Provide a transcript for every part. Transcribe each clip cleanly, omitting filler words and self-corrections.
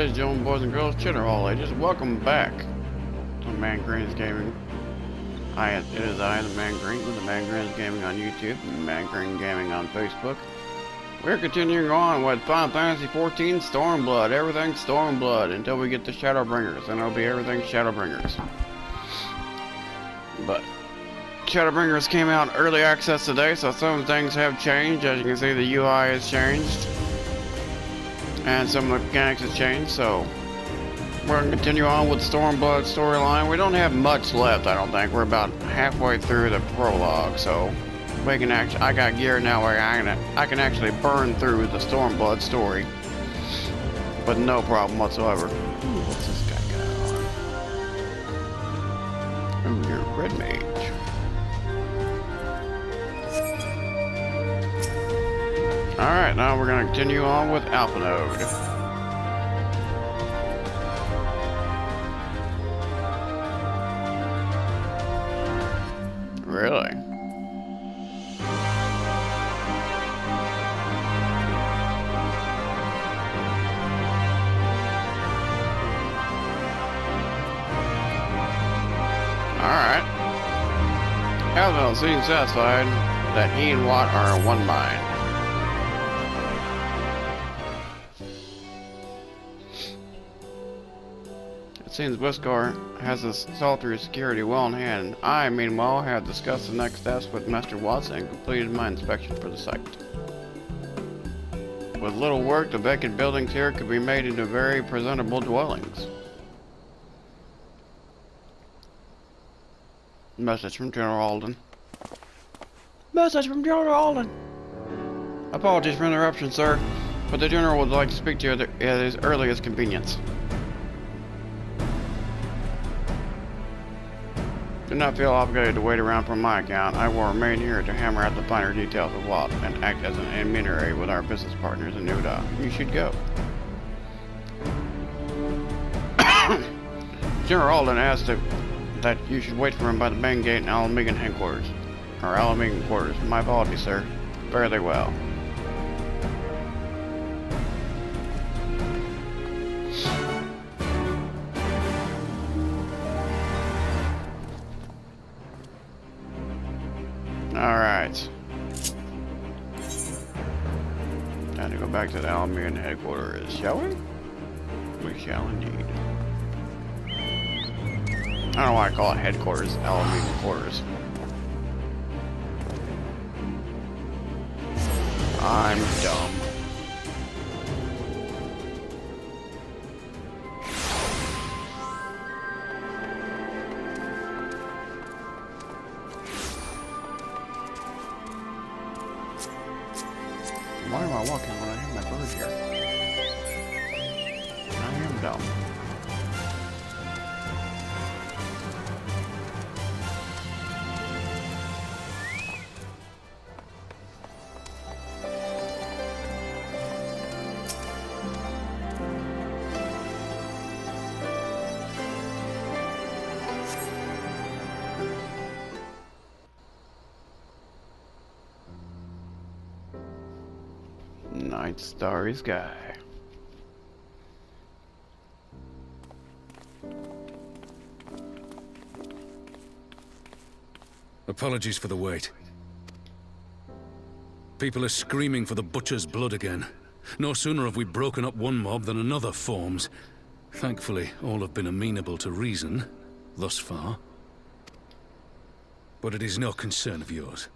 ladies and gentlemen, boys and girls, children of all ages, welcome back to Man Green's Gaming. It is I, the Man Green, with the Man Green's Gaming on YouTube and Man Green Gaming on Facebook. We're continuing on with Final Fantasy XIV Stormblood, everything Stormblood, until we get to Shadowbringers, and it'll be everything Shadowbringers. But Shadowbringers came out early access today, so some things have changed. As you can see, the UI has changed. And some of the mechanics have changed, so we're going to continue on with Stormblood storyline. We don't have much left, I don't think. We're about halfway through the prologue, so we can actually, I got gear now where I can actually burn through the Stormblood story with no problem whatsoever. Ooh, what's this guy got on? Ooh, you're a red mage. Alright, now we're going to continue on with Alpha Node. Really? Alright. Alpha Node seems satisfied that he and Watt are in one mind. It seems Whiskar has his Saltry security well in hand. I, meanwhile, have discussed the next steps with Master Watson and completed my inspection for the site. With little work, the vacant buildings here could be made into very presentable dwellings. Message from General Alden. Message from General Alden! Apologies for interruption, sir, but the General would like to speak to you at his earliest convenience. Do not feel obligated to wait around for my account. I will remain here to hammer out the finer details of WAP and act as an intermediary with our business partners in Nuda. You should go. General Alden asked that you should wait for him by the main gate in Alamegan headquarters. Or Alamegan quarters. My apologies, sir. Fairly well. Alright. Time to go back to the Alamegan headquarters, shall we? We shall indeed. I don't know why I call it headquarters, Alamegan quarters. I'm dumb. Why am I walking when I have my bird here? I am dumb. Night starry sky. Apologies for the wait. People are screaming for the butcher's blood again. No sooner have we broken up one mob than another forms. Thankfully, all have been amenable to reason, thus far. But it is no concern of yours.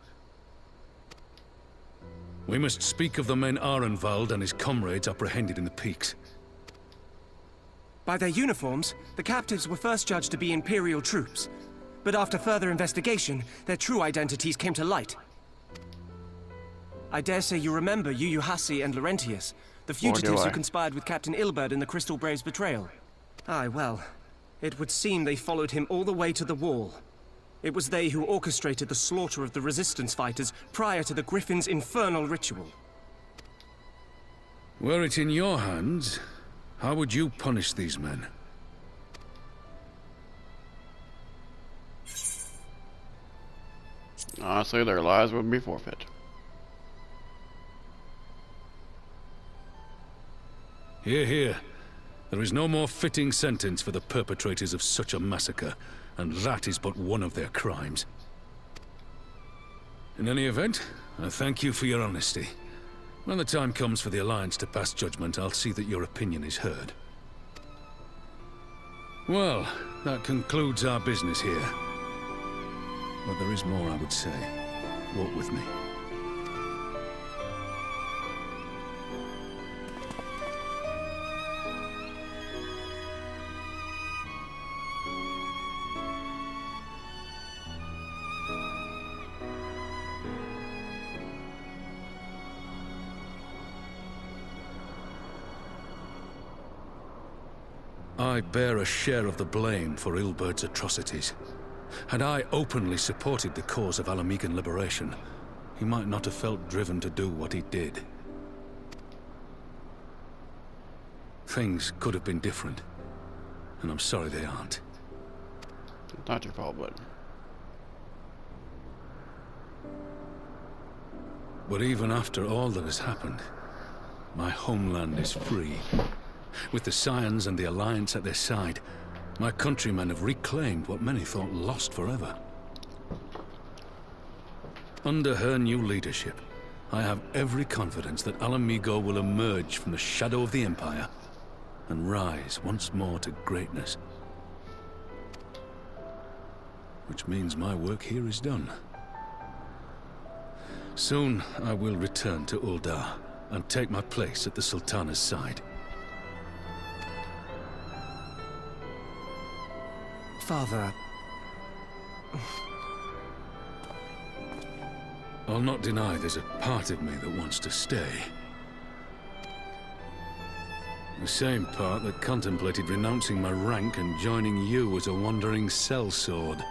We must speak of the men Arenvald and his comrades apprehended in the peaks. By their uniforms, the captives were first judged to be Imperial troops. But after further investigation, their true identities came to light. I dare say you remember Yuyuhasi and Laurentius, the fugitives who conspired with Captain Ilberd in the Crystal Brave's betrayal. Aye, well, it would seem they followed him all the way to the wall. It was they who orchestrated the slaughter of the Resistance fighters prior to the Griffin's infernal ritual. Were it in your hands, how would you punish these men? Honestly, their lives would be forfeit. Hear, hear. There is no more fitting sentence for the perpetrators of such a massacre, and that is but one of their crimes. In any event, I thank you for your honesty. When the time comes for the Alliance to pass judgment, I'll see that your opinion is heard. Well, that concludes our business here. But there is more I would say. Walk with me. I bear a share of the blame for Ilberd's atrocities. Had I openly supported the cause of Alamegan liberation, he might not have felt driven to do what he did. Things could have been different, and I'm sorry they aren't. Not your fault, But even after all that has happened, my homeland is free. With the Scions and the Alliance at their side, my countrymen have reclaimed what many thought lost forever. Under her new leadership, I have every confidence that Alamigo will emerge from the shadow of the Empire and rise once more to greatness. Which means my work here is done. Soon I will return to Ul'dah and take my place at the Sultana's side. Father... I'll not deny there's a part of me that wants to stay. The same part that contemplated renouncing my rank and joining you as a wandering sellsword.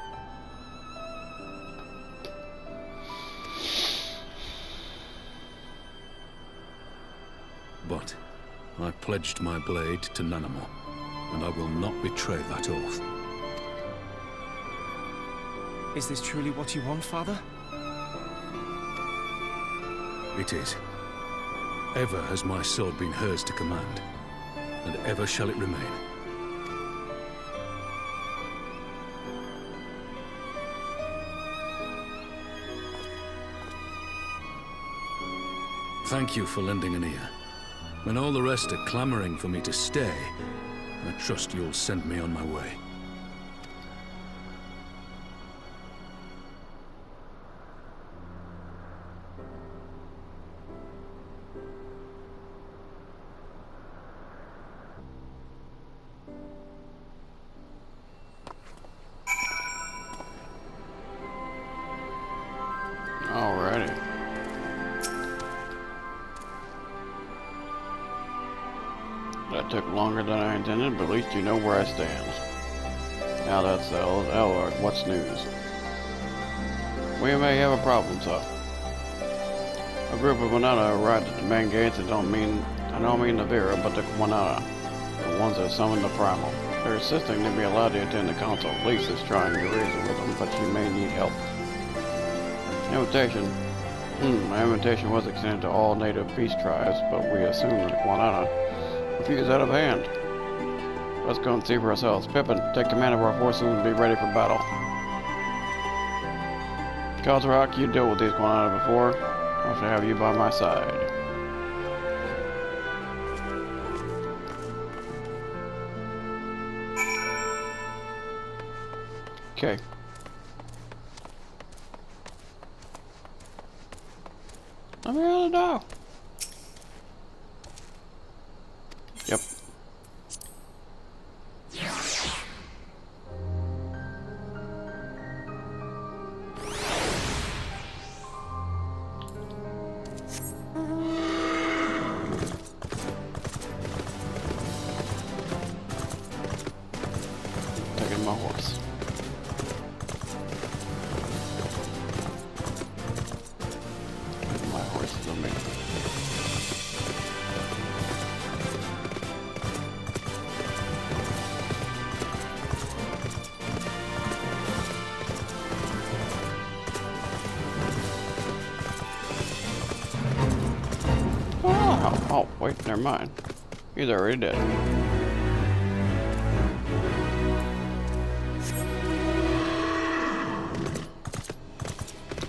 But I pledged my blade to Nanamo, and I will not betray that oath. Is this truly what you want, Father? It is. Ever has my sword been hers to command, and ever shall it remain. Thank you for lending an ear. When all the rest are clamoring for me to stay, I trust you'll send me on my way. Alrighty. That took longer than I intended, but at least you know where I stand. Now that's settled. Oh, what's news? We may have a problem, sir. A group of Wanata arrived at the main gates. I don't mean the Vera, but the Wanata, the ones that summoned the Primal. They're insisting to be allowed to attend the council. Lise is trying to reason with them, but she may need help. My invitation was extended to all native beast tribes, but we assume that Wanata refused out of hand. Let's go and see for ourselves. Pippin, take command of our forces and be ready for battle. Kozrak, you dealt with these Wanata before. I shall have you by my side. Okay. Let me out of the door. Yep. Taking my horse. My horse is on me. Oh, wait, never mind. He's already dead.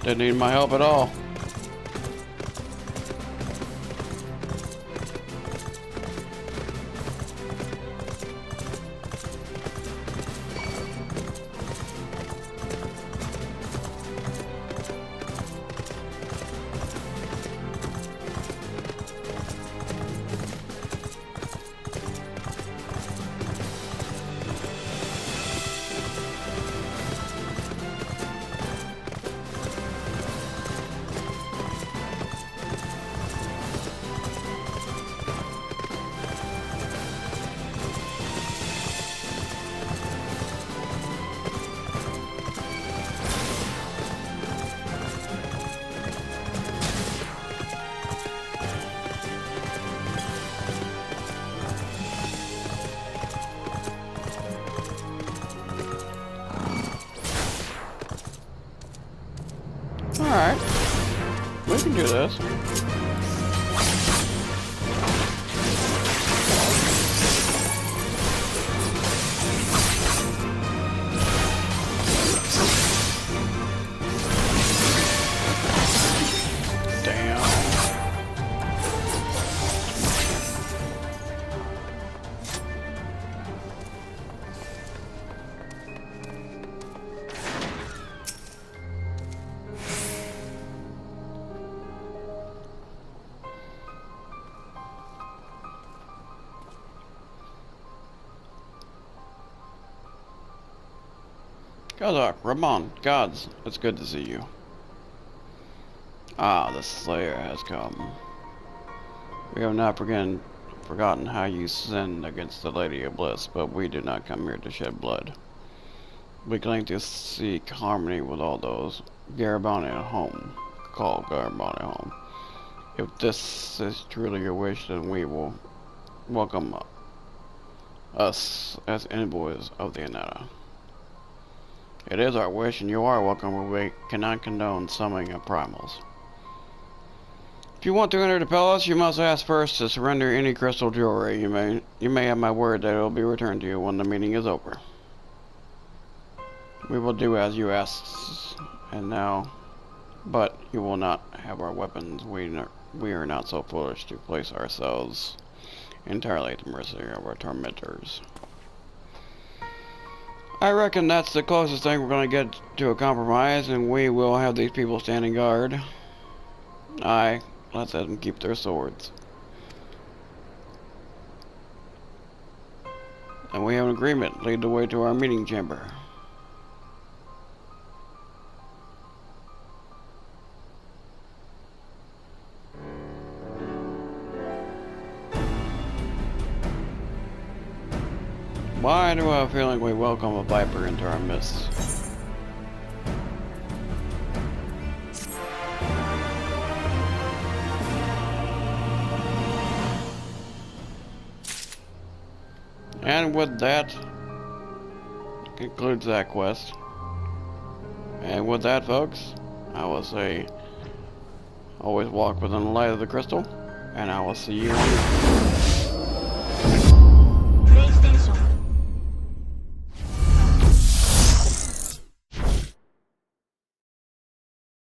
Didn't need my help at all. Alright. We can do this. Damn. Kazak, Ramon, gods, it's good to see you. Ah, the Slayer has come. We have not forgotten how you sinned against the Lady of Bliss, but we did not come here to shed blood. We claim to seek harmony with all those Garibani at home. Call Garibani home. If this is truly your wish, then we will welcome us as envoys of the Anata. It is our wish, and you are welcome, but we cannot condone summoning of primals. If you want to enter the palace, you must ask first to surrender any crystal jewelry. You may have my word that it will be returned to you when the meeting is over. We will do as you ask, and now, but you will not have our weapons. We are not so foolish to place ourselves entirely at the mercy of our tormentors. I reckon that's the closest thing we're going to get to a compromise, and we will have these people standing guard. Aye, let's let them keep their swords. And we have an agreement. Lead the way to our meeting chamber. Why do I have a feeling we welcome a viper into our midst? And with that, concludes that quest. And with that, folks, I will say, always walk within the light of the crystal, and I will see you on